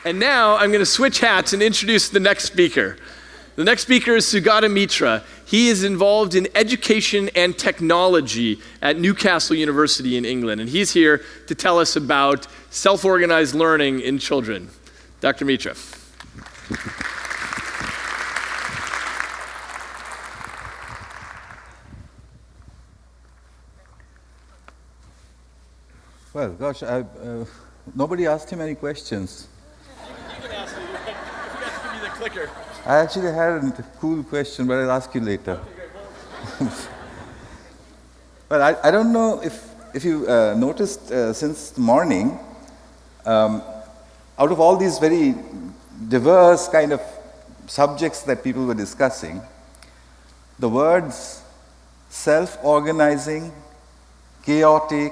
And now I'm going to switch hats and introduce the next speaker. The next speaker is Sugata Mitra. He is involved in education and technology at Newcastle University in England, and he's here to tell us about self-organized learning in children. Dr. Mitra. Well, gosh, nobody asked him any questions. You can ask me. I forgot to give you the clicker. I actually had a cool question, but I'll ask you later. Well, I don't know if you noticed since the morning, out of all these very diverse kind of subjects that people were discussing, the words self-organizing, chaotic,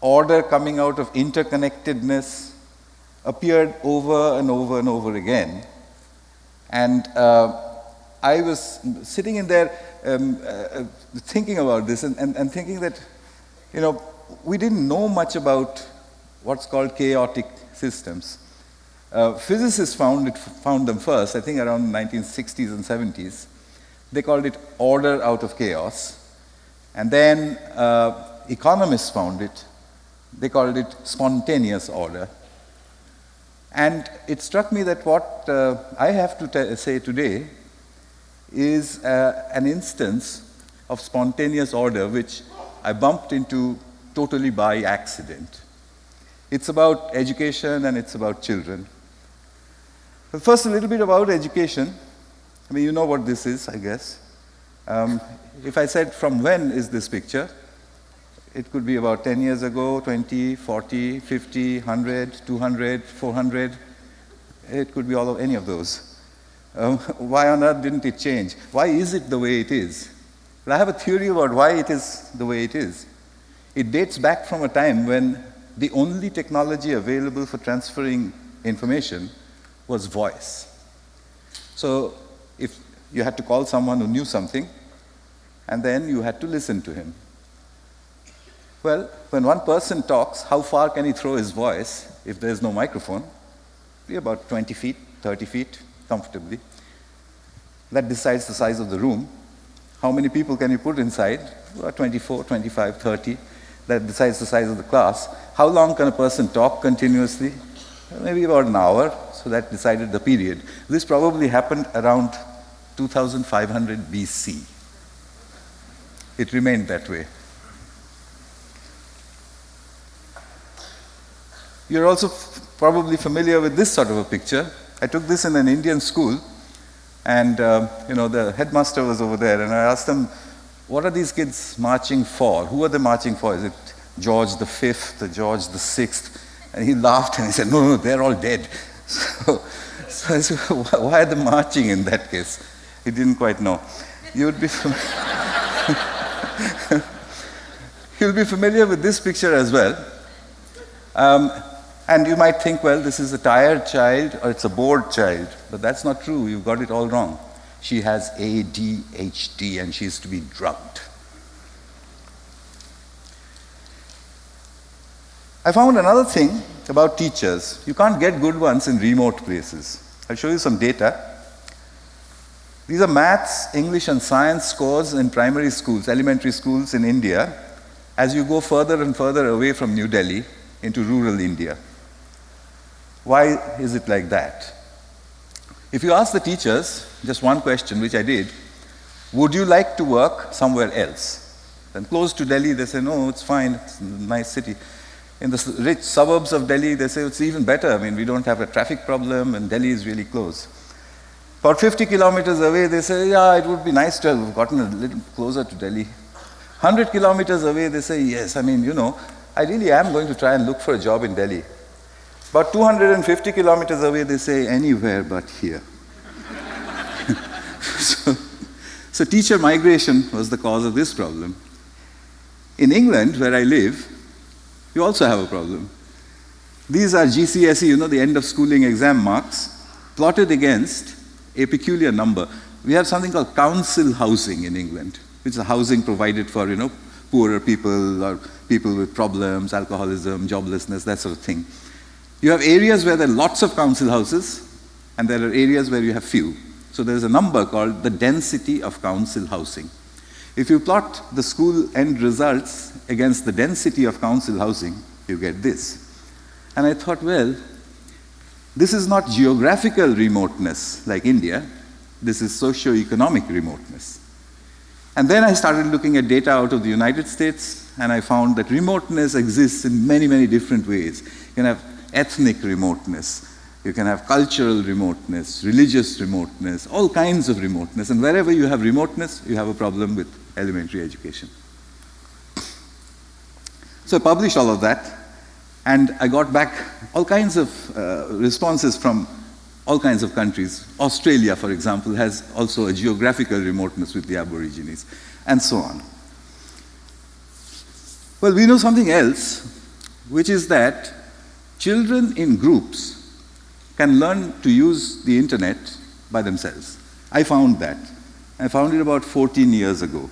order coming out of interconnectedness appeared over and over and over again. And I was sitting in there thinking about this and thinking that, you know, we didn't know much about what's called chaotic systems. Physicists found them first, I think around the 1960s and 70s. They called it order out of chaos. And then economists found it. They called it spontaneous order. And it struck me that what I have to say today is an instance of spontaneous order which I bumped into totally by accident. It's about education and it's about children. But first, a little bit about education. I mean, you know what this is, I guess. If I said, from when is this picture? It could be about 10 years ago, 20, 40, 50, 100, 200, 400. It could be any of those. Why on earth didn't it change? Why is it the way it is? Well, I have a theory about why it is the way it is. It dates back from a time when the only technology available for transferring information was voice. So if you had to call someone who knew something, and then you had to listen to him. Well, when one person talks, how far can he throw his voice if there's no microphone? Be about 20 feet, 30 feet, comfortably. That decides the size of the room. How many people can you put inside? About 24, 25, 30. That decides the size of the class. How long can a person talk continuously? Maybe about an hour, so that decided the period. This probably happened around 2500 BC. It remained that way. You're also probably familiar with this sort of a picture. I took this in an Indian school, and the headmaster was over there, and I asked them, what are these kids marching for? Who are they marching for? Is it George the Fifth, or George the Sixth? And he laughed and he said, no, they're all dead. So I said, why are they marching in that case? He didn't quite know. You'll be familiar with this picture as well. And you might think, well, this is a tired child or it's a bored child. But that's not true. You've got it all wrong. She has ADHD and she's to be drugged. I found another thing about teachers. You can't get good ones in remote places. I'll show you some data. These are maths, English, and science scores in primary schools, elementary schools in India, as you go further and further away from New Delhi into rural India. Why is it like that? If you ask the teachers just one question, which I did, would you like to work somewhere else? Then close to Delhi, they say, no, it's fine, it's a nice city. In the rich suburbs of Delhi, they say it's even better. I mean, we don't have a traffic problem and Delhi is really close. About 50 kilometers away, they say, yeah, it would be nice to have gotten a little closer to Delhi. 100 kilometers away, they say, yes, I mean, I really am going to try and look for a job in Delhi. About 250 kilometers away, they say, anywhere but here. So teacher migration was the cause of this problem. In England, where I live, you also have a problem. These are GCSE, the end of schooling exam marks, plotted against a peculiar number. We have something called council housing in England, which is housing provided for, poorer people or people with problems, alcoholism, joblessness, that sort of thing. You have areas where there are lots of council houses, and there are areas where you have few. So there's a number called the density of council housing. If you plot the school end results against the density of council housing, you get this. And I thought, well, this is not geographical remoteness like India, this is socio-economic remoteness. And then I started looking at data out of the United States, and I found that remoteness exists in many, many different ways. You can have ethnic remoteness, you can have cultural remoteness, religious remoteness, all kinds of remoteness. And wherever you have remoteness, you have a problem with elementary education. So I published all of that, and I got back all kinds of responses from all kinds of countries. Australia, for example, has also a geographical remoteness with the Aborigines, and so on. Well, we know something else, which is that children in groups can learn to use the internet by themselves. I found that. I found it about 14 years ago.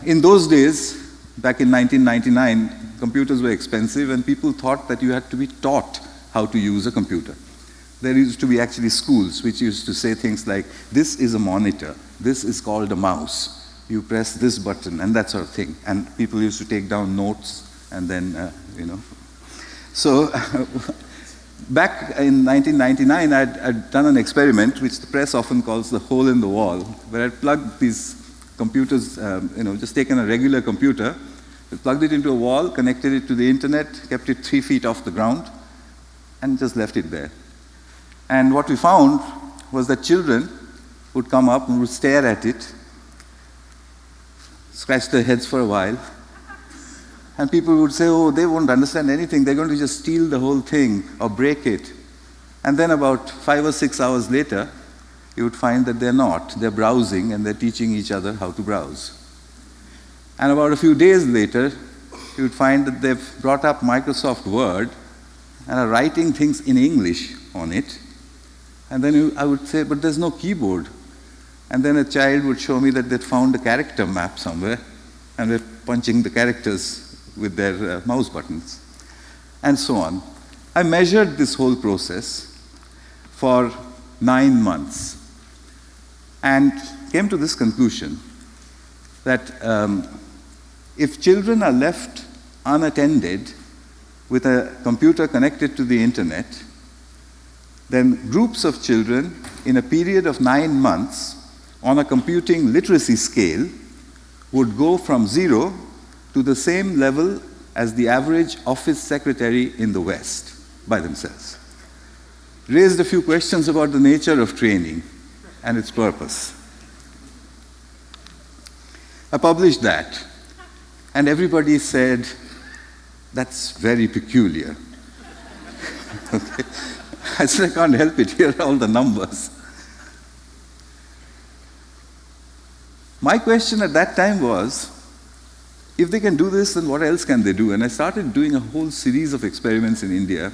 In those days, back in 1999, computers were expensive, and people thought that you had to be taught how to use a computer. There used to be actually schools which used to say things like, this is a monitor, this is called a mouse, you press this button, and that sort of thing. And people used to take down notes, and then, So, back in 1999, I'd done an experiment, which the press often calls the hole in the wall, where I'd plugged these computers, just taken a regular computer, plugged it into a wall, connected it to the internet, kept it 3 feet off the ground, and just left it there. And what we found was that children would come up and would stare at it, scratch their heads for a while, and people would say, oh, they won't understand anything, they're going to just steal the whole thing or break it. And then about 5 or 6 hours later, you would find that they're not. They're browsing, and they're teaching each other how to browse. And about a few days later, you would find that they've brought up Microsoft Word and are writing things in English on it. And then I would say, but there's no keyboard. And then a child would show me that they'd found a character map somewhere, and they're punching the characters with their mouse buttons, and so on. I measured this whole process for 9 months and came to this conclusion that if children are left unattended with a computer connected to the internet, then groups of children in a period of 9 months on a computing literacy scale would go from 0 to the same level as the average office secretary in the West by themselves. Raised a few questions about the nature of training and its purpose. I published that, and everybody said, that's very peculiar. Okay. I said, I can't help it, here are all the numbers. My question at that time was, if they can do this, then what else can they do? And I started doing a whole series of experiments in India,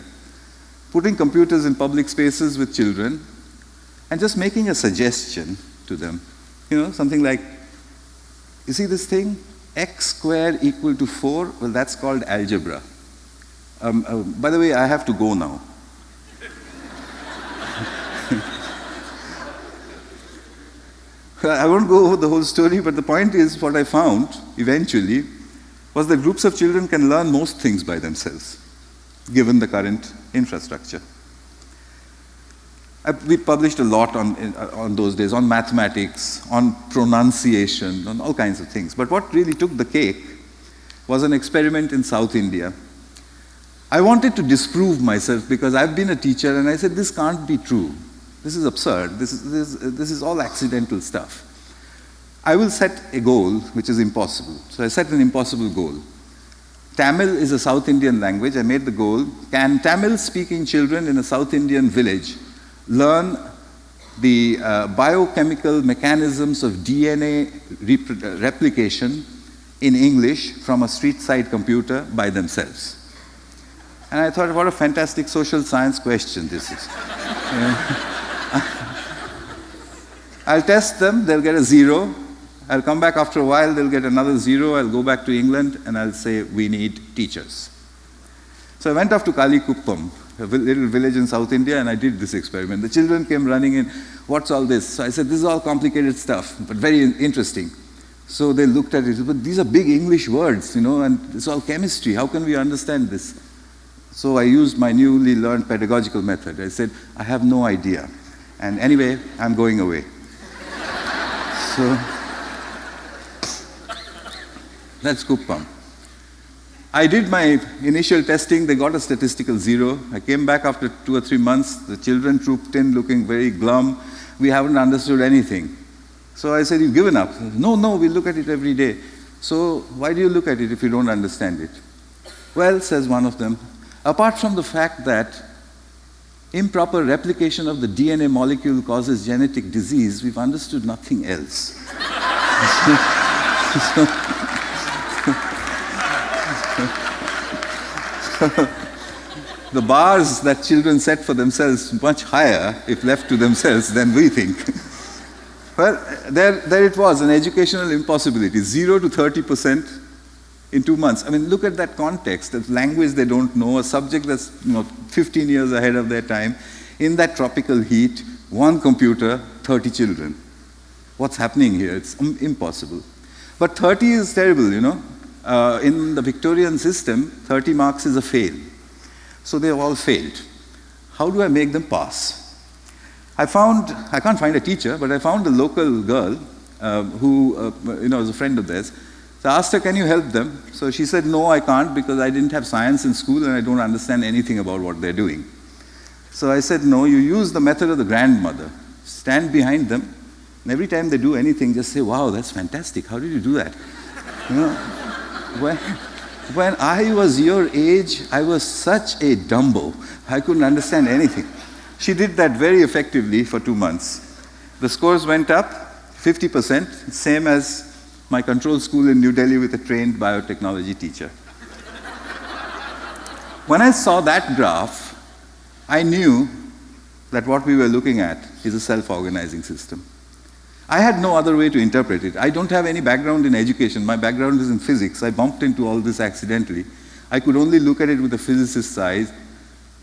putting computers in public spaces with children, and just making a suggestion to them. Something like, you see this thing? X squared equal to 4? Well, that's called algebra. By the way, I have to go now. I won't go over the whole story, but the point is, what I found eventually was that groups of children can learn most things by themselves, given the current infrastructure. We published a lot on those days, on mathematics, on pronunciation, on all kinds of things. But what really took the cake was an experiment in South India. I wanted to disprove myself because I've been a teacher, and I said, this can't be true. This is absurd. This is all accidental stuff. I will set a goal which is impossible. So I set an impossible goal. Tamil is a South Indian language. I made the goal. Can Tamil-speaking children in a South Indian village learn the biochemical mechanisms of DNA replication in English from a street-side computer by themselves? And I thought, what a fantastic social science question this is. I'll test them, they'll get a 0. I'll come back after a while, they'll get another 0. I'll go back to England, and I'll say, we need teachers. So I went off to Kalikuppam, a little village in South India, and I did this experiment. The children came running in, what's all this? So I said, this is all complicated stuff, but very interesting. So they looked at it, but these are big English words, and it's all chemistry. How can we understand this? So I used my newly learned pedagogical method. I said, I have no idea. And anyway, I'm going away. So that's Kuppam. I did my initial testing. They got a statistical 0. I came back after 2 or 3 months. The children trooped in looking very glum. We haven't understood anything. So I said, you've given up? No, we look at it every day. So why do you look at it if you don't understand it? Well, says one of them, apart from the fact that improper replication of the DNA molecule causes genetic disease, we've understood nothing else. The bars that children set for themselves much higher, if left to themselves, than we think. Well, there it was, an educational impossibility, 0 to 30% in 2 months. I mean, look at that context, a language they don't know, a subject that's 15 years ahead of their time, in that tropical heat, 1 computer, 30 children. What's happening here? It's impossible. But 30 is terrible, in the Victorian system, 30 marks is a fail. So they've all failed. How do I make them pass? I can't find a teacher, but I found a local girl who was a friend of theirs. So I asked her, can you help them? So she said, no, I can't because I didn't have science in school and I don't understand anything about what they're doing. So I said, no, you use the method of the grandmother. Stand behind them, and every time they do anything, just say, wow, that's fantastic. How did you do that? When I was your age, I was such a dumbo. I couldn't understand anything. She did that very effectively for 2 months. The scores went up 50%, same as my control school in New Delhi with a trained biotechnology teacher. When I saw that graph, I knew that what we were looking at is a self-organizing system. I had no other way to interpret it. I don't have any background in education. My background is in physics. I bumped into all this accidentally. I could only look at it with a physicist's eyes,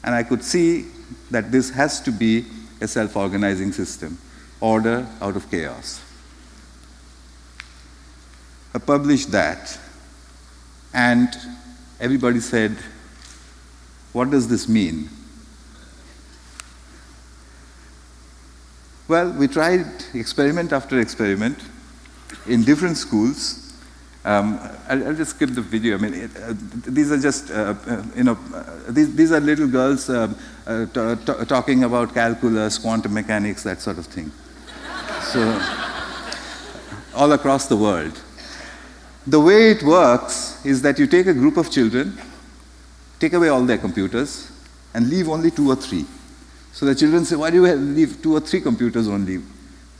and I could see that this has to be a self-organizing system, order out of chaos. I published that, and everybody said, what does this mean? Well, we tried experiment after experiment in different schools. I'll just skip the video. I mean, these are just, these are little girls talking about calculus, quantum mechanics, that sort of thing. So, all across the world. The way it works is that you take a group of children, take away all their computers, and leave only 2 or 3. So the children say, why do you leave 2 or 3 computers only?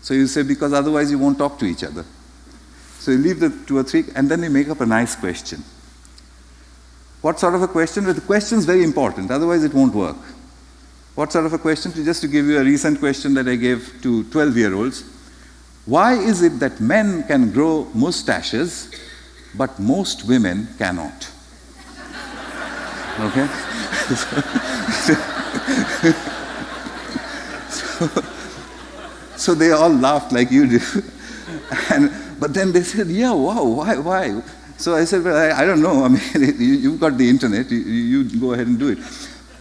So you say, because otherwise you won't talk to each other. So you leave the 2 or 3, and then you make up a nice question. What sort of a question? Well, the question is very important, otherwise it won't work. What sort of a question? Just to give you a recent question that I gave to 12-year-olds. Why is it that men can grow mustaches, but most women cannot? Okay? So they all laughed like you do. But then they said, yeah, wow, why? So I said, well, I don't know. I mean, you've got the internet. You go ahead and do it.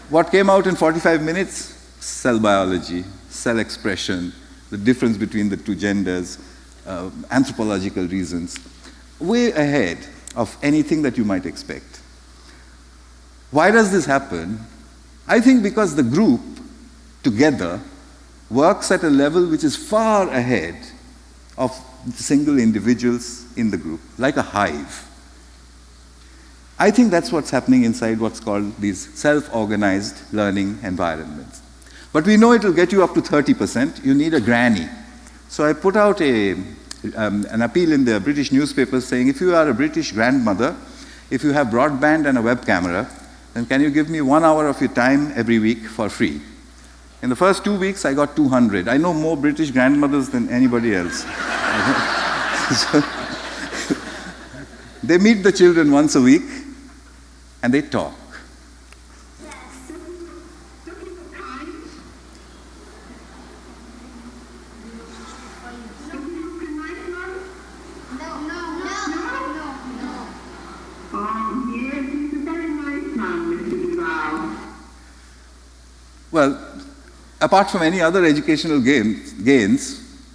What came out in 45 minutes? Cell biology, cell expression, the difference between the 2 genders, anthropological reasons. Way ahead of anything that you might expect. Why does this happen? I think because the group together works at a level which is far ahead of single individuals in the group, like a hive. I think that's what's happening inside what's called these self-organized learning environments. But we know it will get you up to 30%. You need a granny. So I put out an appeal in the British newspapers saying, if you are a British grandmother, if you have broadband and a web camera, then can you give me 1 hour of your time every week for free? In the first 2 weeks, I got 200. I know more British grandmothers than anybody else. So, they meet the children once a week, and they talk. well, apart from any other educational gains,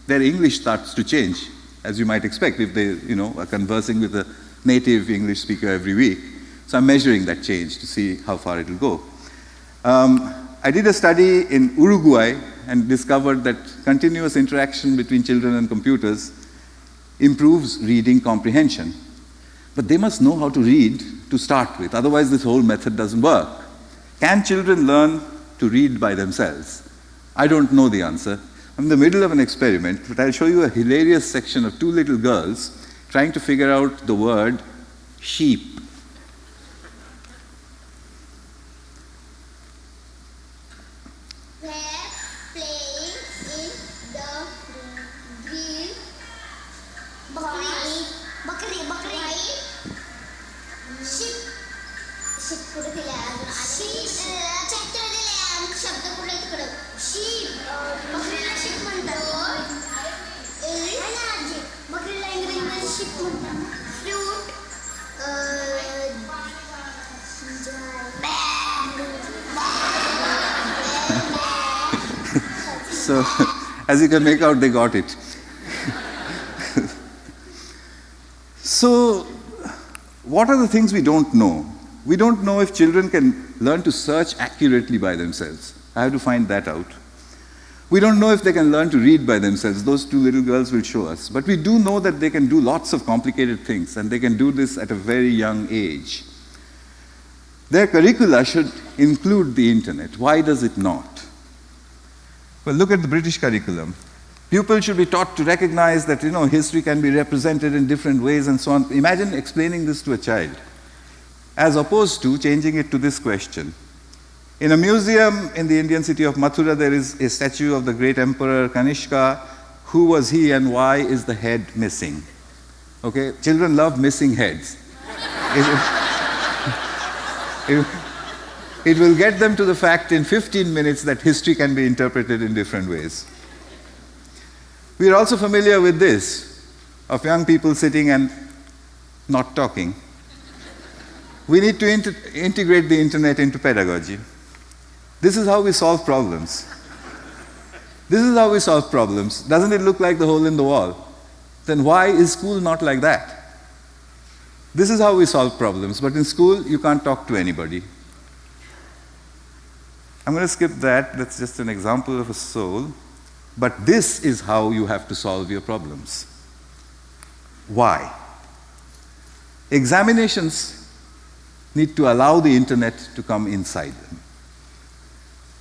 their English starts to change, as you might expect if they, are conversing with a native English speaker every week. So I'm measuring that change to see how far it will go. I did a study in Uruguay and discovered that continuous interaction between children and computers improves reading comprehension. But they must know how to read to start with, otherwise this whole method doesn't work. Can children learn to read by themselves? I don't know the answer. I'm in the middle of an experiment, but I'll show you a hilarious section of two little girls trying to figure out the word sheep. So, as you can make out, they got it. So, what are the things we don't know? We don't know if children can learn to search accurately by themselves. I have to find that out. We don't know if they can learn to read by themselves. Those two little girls will show us. But we do know that they can do lots of complicated things, and they can do this at a very young age. Their curricula should include the internet. Why does it not? Well, look at the British curriculum. Pupils should be taught to recognize that, history can be represented in different ways and so on. Imagine explaining this to a child, as opposed to changing it to this question. In a museum in the Indian city of Mathura, there is a statue of the great emperor Kanishka. Who was he and why is the head missing? Okay, children love missing heads. It will get them to the fact in 15 minutes that history can be interpreted in different ways. We are also familiar with this, of young people sitting and not talking. We need to integrate the internet into pedagogy. This is how we solve problems. This is how we solve problems. Doesn't it look like the hole in the wall? Then why is school not like that? This is how we solve problems, but in school you can't talk to anybody. I'm going to skip that. That's just an example of a soul. But this is how you have to solve your problems. Why? Examinations need to allow the internet to come inside them.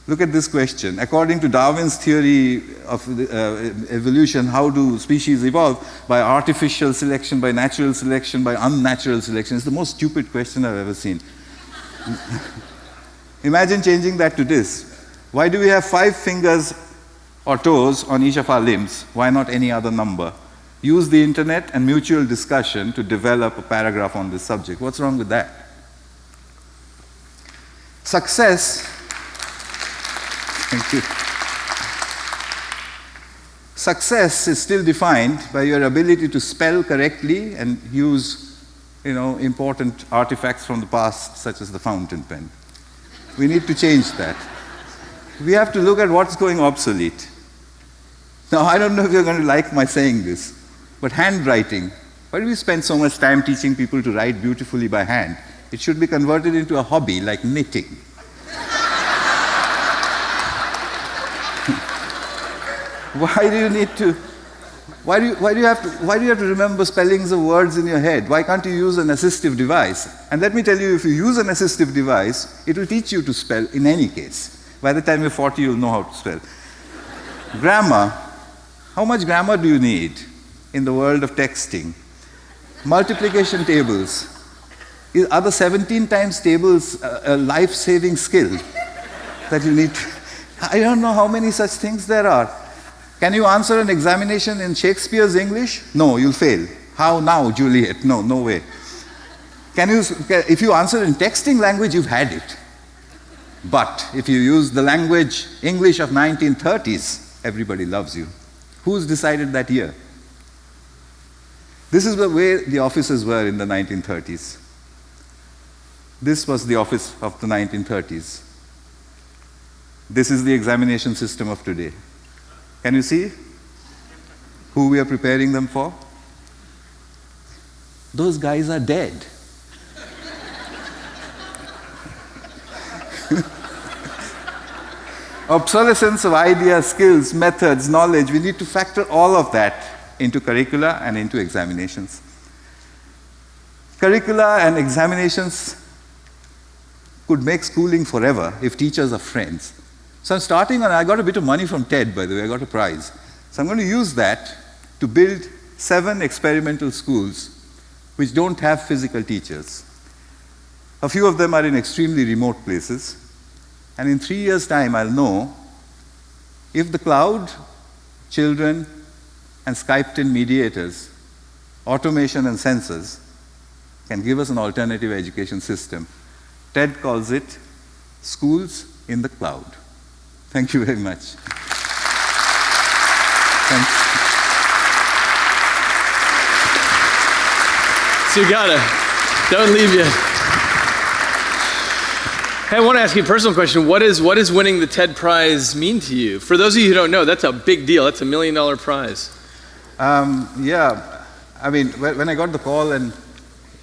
Look at this question. According to Darwin's theory of evolution, how do species evolve? By artificial selection, by natural selection, by unnatural selection. It's the most stupid question I've ever seen. Imagine changing that to this. Why do we have 5 fingers or toes on each of our limbs? Why not any other number? Use the internet and mutual discussion to develop a paragraph on this subject. What's wrong with that? Success. Thank you. Success is still defined by your ability to spell correctly and use, important artifacts from the past, such as the fountain pen. We need to change that. We have to look at what's going obsolete. Now, I don't know if you're going to like my saying this, but handwriting. Why do we spend so much time teaching people to write beautifully by hand? It should be converted into a hobby like knitting. Why do you need to? Why do you have to remember spellings of words in your head? Why can't you use an assistive device? And let me tell you, if you use an assistive device, it will teach you to spell in any case. By the time you're 40, you'll know how to spell. Grammar. How much grammar do you need in the world of texting? Multiplication tables. Are the 17 times tables a life-saving skill that you need? I don't know how many such things there are. Can you answer an examination in Shakespeare's English? No, you'll fail. How now, Juliet? No way. If you answer in texting language, you've had it. But if you use the language English of 1930s, everybody loves you. Who's decided that year? This is the way the offices were in the 1930s. This was the office of the 1930s. This is the examination system of today. Can you see who we are preparing them for? Those guys are dead. Obsolescence of ideas, skills, methods, knowledge, we need to factor all of that into curricula and into examinations. Curricula and examinations could make schooling forever if teachers are friends. So I'm starting on, I got a bit of money from TED, by the way, I got a prize. So I'm going to use that to build 7 experimental schools which don't have physical teachers. A few of them are in extremely remote places. And in 3 years' time, I'll know if the cloud, children, and Skyped-in mediators, automation and sensors can give us an alternative education system. TED calls it schools in the cloud. Thank you very much. Thanks. Sugata, don't leave yet. Hey, I want to ask you a personal question. What does winning the TED Prize mean to you? For those of you who don't know, that's a big deal. That's $1 million prize. Yeah, I mean, when I got the call and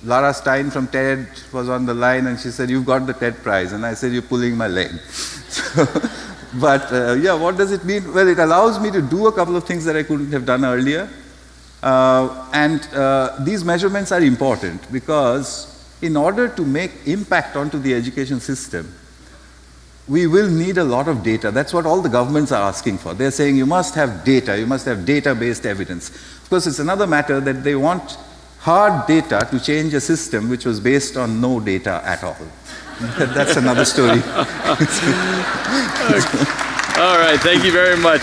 Lara Stein from TED was on the line and she said, "You've got the TED Prize." And I said, "You're pulling my leg." Yeah, what does it mean? Well, it allows me to do a couple of things that I couldn't have done earlier. These measurements are important because in order to make impact onto the education system, we will need a lot of data. That's what all the governments are asking for. They're saying you must have data, you must have data-based evidence. Of course, it's another matter that they want hard data to change a system which was based on no data at all. That's another story. All right, thank you very much.